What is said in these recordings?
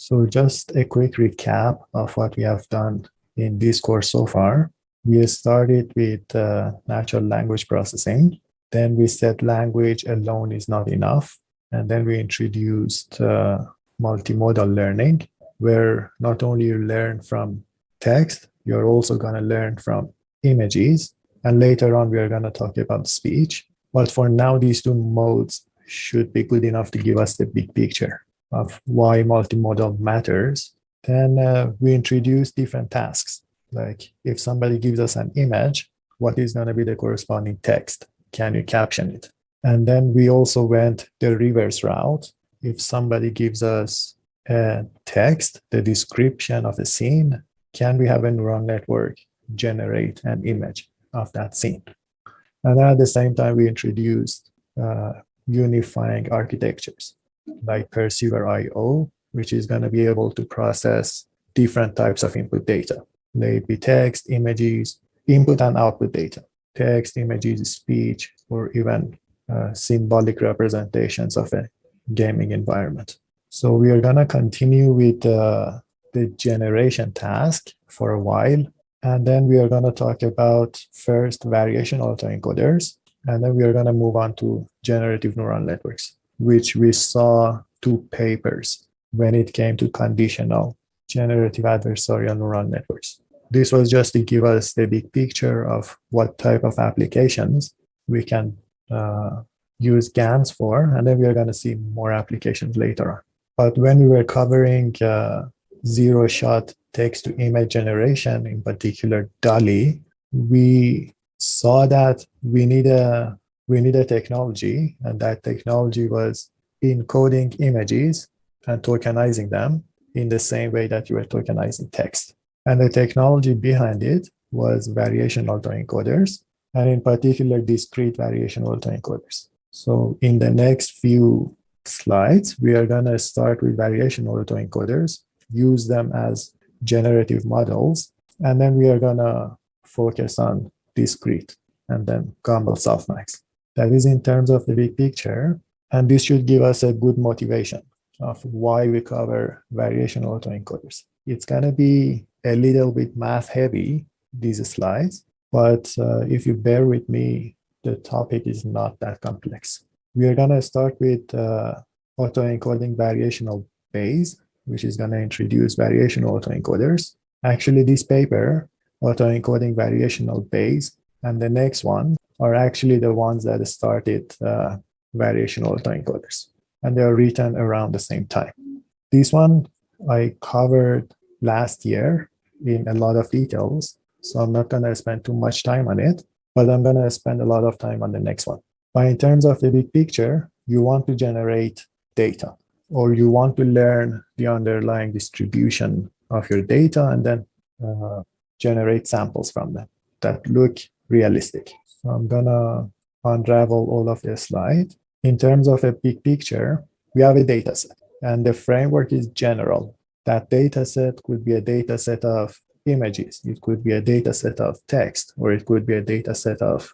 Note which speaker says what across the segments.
Speaker 1: So just a quick recap of what we have done in this course so far. We started with natural language processing. Then we said language alone is not enough. And then we introduced multimodal learning, where not only you learn from text, you're also going to learn from images. And later on, we are going to talk about speech. But for now, these two modes should be good enough to give us the big picture of why multimodal matters. Then we introduce different tasks. Like if somebody gives us an image, what is going to be the corresponding text? Can you caption it? And then we also went the reverse route. If somebody gives us a text, the description of a scene, can we have a neural network generate an image of that scene? And then at the same time, we introduced unifying architectures like Perceiver IO, which is going to be able to process different types of input data. Maybe text, images, input and output data, text, images, speech, or even symbolic representations of a gaming environment. So we are going to continue with the generation task for a while. And then we are going to talk about first variational autoencoders. And then we are going to move on to generative neural networks, which we saw two papers when it came to conditional generative adversarial neural networks. This was just to give us the big picture of what type of applications we can use GANs for, and then we are going to see more applications later on. But when we were covering zero-shot text-to-image generation, in particular DALL-E, we saw that we need a technology, and that technology was encoding images and tokenizing them in the same way that you were tokenizing text. And the technology behind it was variational autoencoders, and in particular, discrete variational autoencoders. So in the next few slides, we are going to start with variational autoencoders, use them as generative models, and then we are going to focus on discrete and then Gumbel softmax. That is in terms of the big picture, and this should give us a good motivation of why we cover variational autoencoders. It's going to be a little bit math heavy, these slides, but if you bear with me, the topic is not that complex. We are going to start with auto-encoding variational Bayes, which is going to introduce variational autoencoders. Actually, this paper, auto-encoding variational Bayes, and the next one are actually the ones that started variational autoencoders, and they are written around the same time. This one I covered last year in a lot of details, so I'm not going to spend too much time on it, but I'm going to spend a lot of time on the next one. But in terms of the big picture, you want to generate data, or you want to learn the underlying distribution of your data and then generate samples from them that look realistic. So I'm going to unravel all of the slides. In terms of a big picture, we have a data set, and the framework is general. That data set could be a data set of images, it could be a data set of text, or it could be a data set of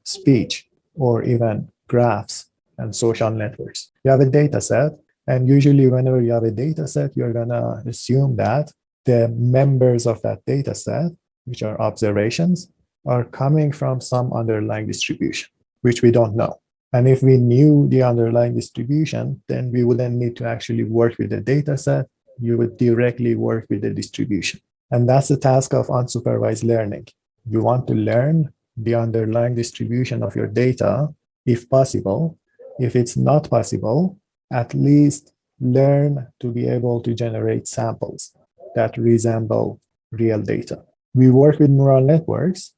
Speaker 1: speech, or even graphs and social networks. You have a data set, and usually whenever you have a data set, you're going to assume that the members of that data set, which are observations, are coming from some underlying distribution, which we don't know. And if we knew the underlying distribution, then we wouldn't need to actually work with the data set. You would directly work with the distribution. And that's the task of unsupervised learning. You want to learn the underlying distribution of your data, if possible. If it's not possible, at least learn to be able to generate samples that resemble real data. We work with neural networks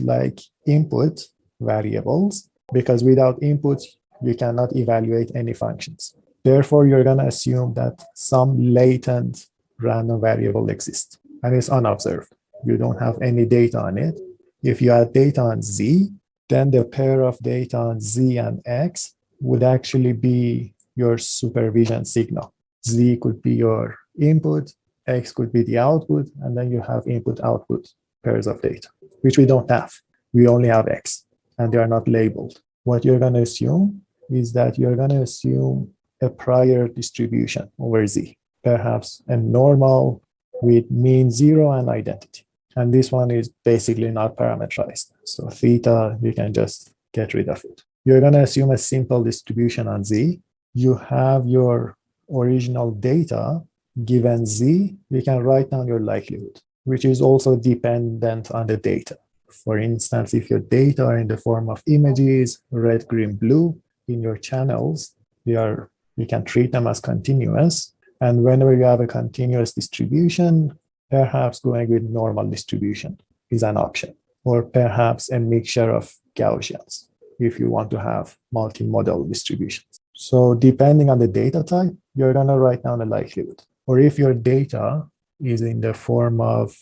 Speaker 1: like input variables, because without inputs, you cannot evaluate any functions. Therefore, you're going to assume that some latent random variable exists, and it's unobserved. You don't have any data on it. If you had data on Z, then the pair of data on Z and X would actually be your supervision signal. Z could be your input, X could be the output, and then you have input-output pairs of data, which we don't have. We only have X, and they are not labeled. What you're going to assume is that you're going to assume a prior distribution over Z, perhaps a normal with mean 0 and identity. And this one is basically not parameterized. So theta, you can just get rid of it. You're going to assume a simple distribution on Z. You have your original data given Z. You can write down your likelihood, which is also dependent on the data. For instance, if your data are in the form of images, red, green, blue, in your channels, you can treat them as continuous. And whenever you have a continuous distribution, perhaps going with normal distribution is an option, or perhaps a mixture of Gaussians if you want to have multimodal distributions. So depending on the data type, you're going to write down a likelihood. Or if your data is in the form of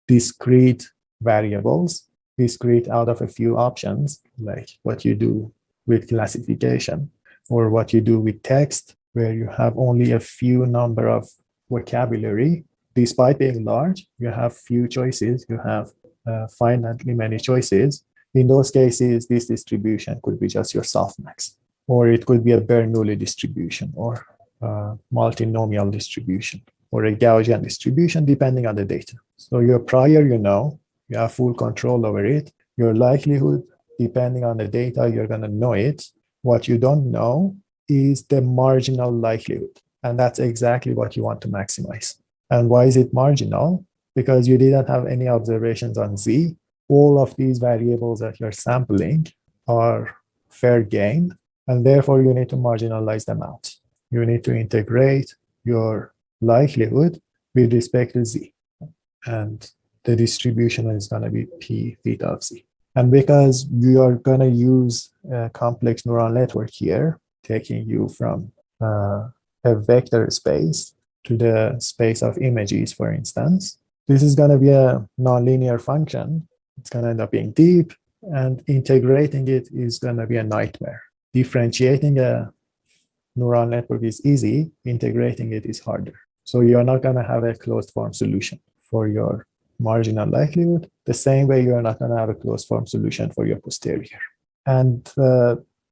Speaker 1: discrete variables, discrete out of a few options, like what you do with classification, or what you do with text, where you have only a few number of vocabulary. Despite being large, you have few choices, you have finitely many choices. In those cases, this distribution could be just your softmax, or it could be a Bernoulli distribution, or a multinomial distribution, or a Gaussian distribution, depending on the data. So your prior, you have full control over it. Your likelihood, depending on the data, you're going to know it. What you don't know is the marginal likelihood. And that's exactly what you want to maximize. And why is it marginal? Because you didn't have any observations on Z. All of these variables that you're sampling are fair game, and therefore you need to marginalize them out. You need to integrate your likelihood with respect to Z. And the distribution is going to be P theta of Z. And because we are going to use a complex neural network here, taking you from a vector space to the space of images, for instance, this is going to be a nonlinear function. It's going to end up being deep, and integrating it is going to be a nightmare. Differentiating a neural network is easy, integrating it is harder. So you're not going to have a closed form solution for your marginal likelihood, the same way you're not going to have a closed form solution for your posterior. And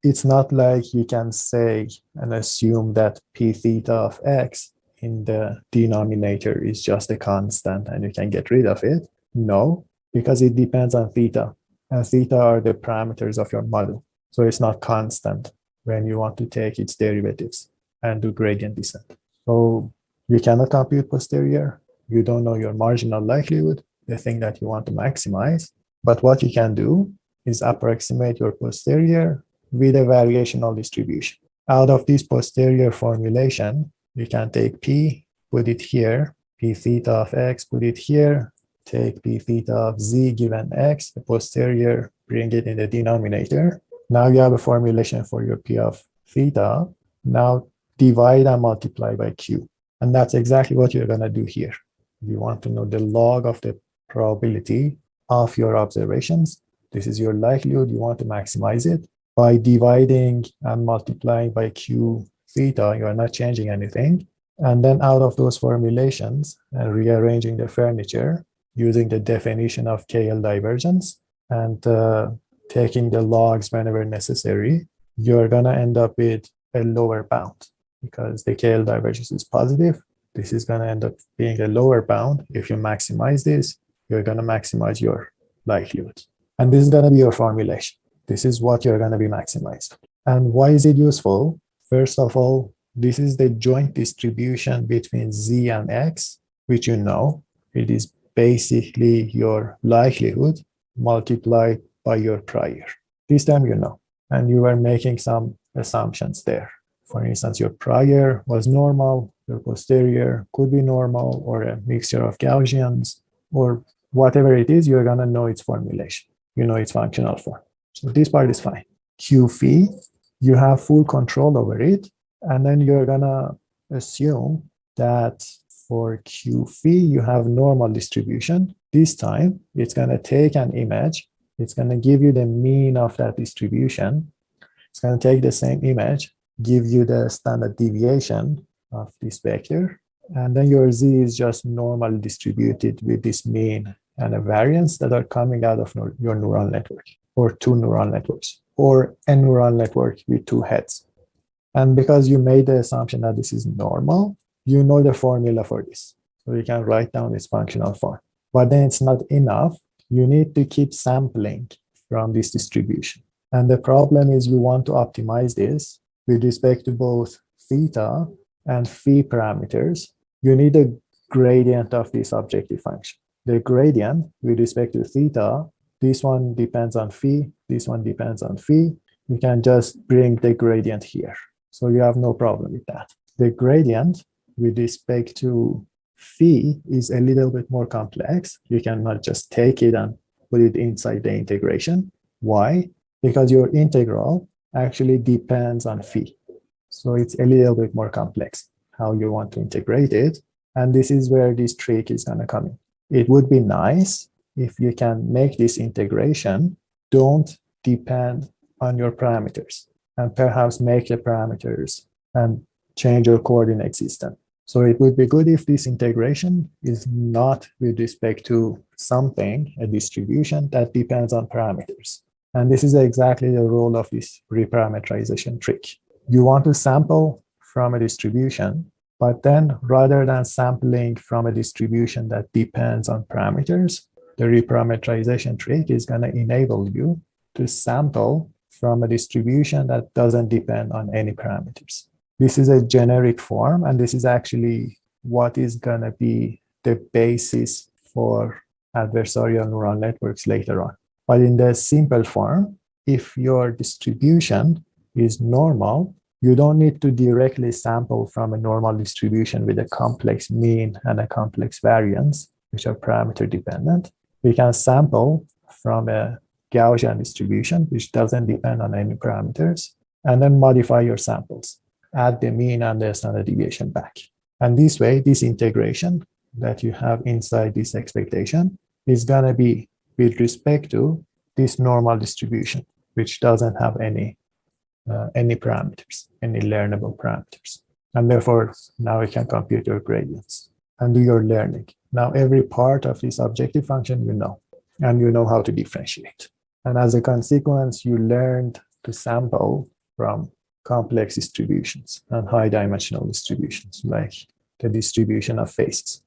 Speaker 1: it's not like you can say and assume that P theta of X in the denominator is just a constant and you can get rid of it. No, because it depends on theta. And theta are the parameters of your model. So it's not constant when you want to take its derivatives and do gradient descent. So you cannot compute posterior. You don't know your marginal likelihood, the thing that you want to maximize. But what you can do is approximate your posterior with a variational distribution. Out of this posterior formulation, you can take P, put it here, P theta of X, put it here, take P theta of Z given X, the posterior, bring it in the denominator. Now you have a formulation for your P of theta. Now divide and multiply by Q. And that's exactly what you're going to do here. You want to know the log of the probability of your observations. This is your likelihood. You want to maximize it. By dividing and multiplying by Q theta, you are not changing anything. And then out of those formulations, rearranging the furniture using the definition of KL divergence and taking the logs whenever necessary, you're going to end up with a lower bound because the KL divergence is positive. This is going to end up being a lower bound. If you maximize this, you're going to maximize your likelihood. And this is going to be your formulation. This is what you're going to be maximized. And why is it useful? First of all, this is the joint distribution between Z and X, which you know. It is basically your likelihood multiplied by your prior. This time you know, and you were making some assumptions there. For instance, your prior was normal, your posterior could be normal, or a mixture of Gaussians, or whatever it is, you're going to know its formulation. You know its functional form. So this part is fine. Q phi, you have full control over it, and then you're going to assume that for Q phi, you have normal distribution. This time, it's going to take an image. It's going to give you the mean of that distribution. It's going to take the same image, give you the standard deviation of this vector, and then your Z is just normally distributed with this mean and a variance that are coming out of your neural network, or two neural networks, or a neural network with two heads. And because you made the assumption that this is normal, you know the formula for this. So you can write down this functional form. But then it's not enough. You need to keep sampling from this distribution. And the problem is we want to optimize this with respect to both theta and phi parameters. You need a gradient of this objective function. The gradient with respect to theta, this one depends on phi, this one depends on phi. You can just bring the gradient here. So you have no problem with that. The gradient with respect to phi is a little bit more complex. You cannot just take it and put it inside the integration. Why? Because your integral actually depends on phi. So it's a little bit more complex how you want to integrate it. And this is where this trick is going to come in. It would be nice if you can make this integration don't depend on your parameters, and perhaps make the parameters and change your coordinate system. So it would be good if this integration is not with respect to something, a distribution that depends on parameters. And this is exactly the role of this reparameterization trick. You want to sample from a distribution, but then rather than sampling from a distribution that depends on parameters, the reparameterization trick is going to enable you to sample from a distribution that doesn't depend on any parameters. This is a generic form, and this is actually what is going to be the basis for adversarial neural networks later on. But in the simple form, if your distribution is normal, you don't need to directly sample from a normal distribution with a complex mean and a complex variance, which are parameter dependent. We can sample from a Gaussian distribution, which doesn't depend on any parameters, and then modify your samples. Add the mean and the standard deviation back. And this way, this integration that you have inside this expectation is going to be with respect to this normal distribution, which doesn't have any parameters, any learnable parameters. And therefore, now you can compute your gradients and do your learning. Now, every part of this objective function you know, and you know how to differentiate. And as a consequence, you learned to sample from complex distributions and high-dimensional distributions, like the distribution of faces.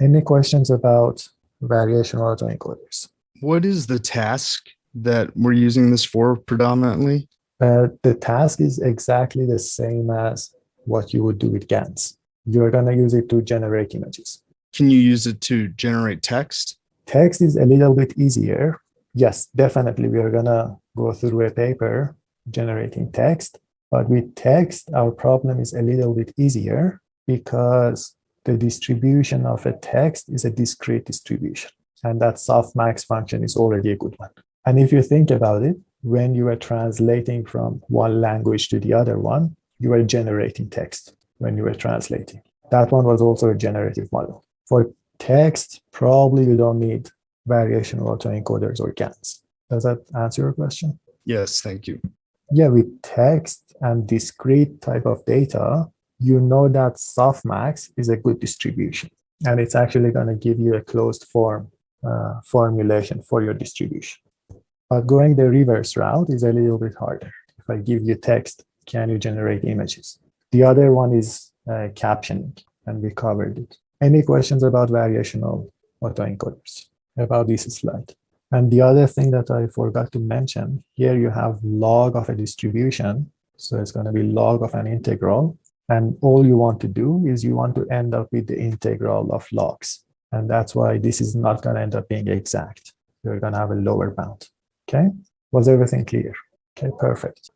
Speaker 1: Any questions about variational autoencoders?
Speaker 2: What is the task that we're using this for predominantly?
Speaker 1: The task is exactly the same as what you would do with GANs. You're going to use it to generate images.
Speaker 2: Can you use it to generate text?
Speaker 1: Text is a little bit easier. Yes, definitely. We are going to go through a paper generating text. But with text, our problem is a little bit easier because the distribution of a text is a discrete distribution. And that softmax function is already a good one. And if you think about it, when you are translating from one language to the other one, you are generating text when you are translating. That one was also a generative model. For text, probably you don't need variational autoencoders or GANs. Does that answer your question?
Speaker 2: Yes, thank you.
Speaker 1: Yeah, with text and discrete type of data, you know that softmax is a good distribution. And it's actually going to give you a closed form formulation for your distribution. But going the reverse route is a little bit harder. If I give you text, can you generate images? The other one is captioning, and we covered it. Any questions about variational autoencoders about this slide? And the other thing that I forgot to mention, here you have log of a distribution. So it's going to be log of an integral. And all you want to do is you want to end up with the integral of logs. And that's why this is not going to end up being exact. You're going to have a lower bound. Okay? Was everything clear? Okay, perfect.